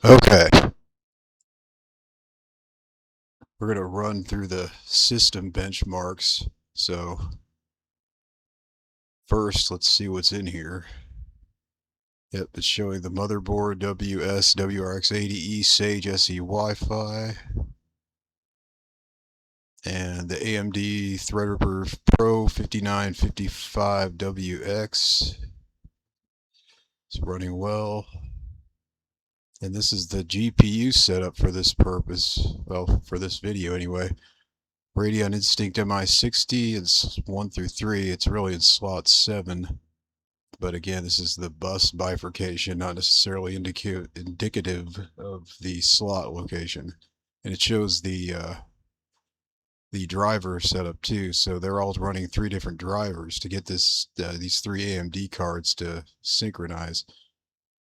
Okay, we're going to run through the system benchmarks. So first, let's see what's in here. Yep, it's showing the motherboard WS WRX80E Sage SE Wi-Fi and the AMD Threadripper Pro 5955WX. It's running well. And this is the GPU setup for this purpose. Well, for this video anyway. Radeon Instinct MI60, it's 1 through 3. It's really in slot 7. But again, this is the bus bifurcation, not necessarily indicative of the slot location. And it shows the driver setup too. So they're all running 3 different drivers to get these 3 AMD cards to synchronize.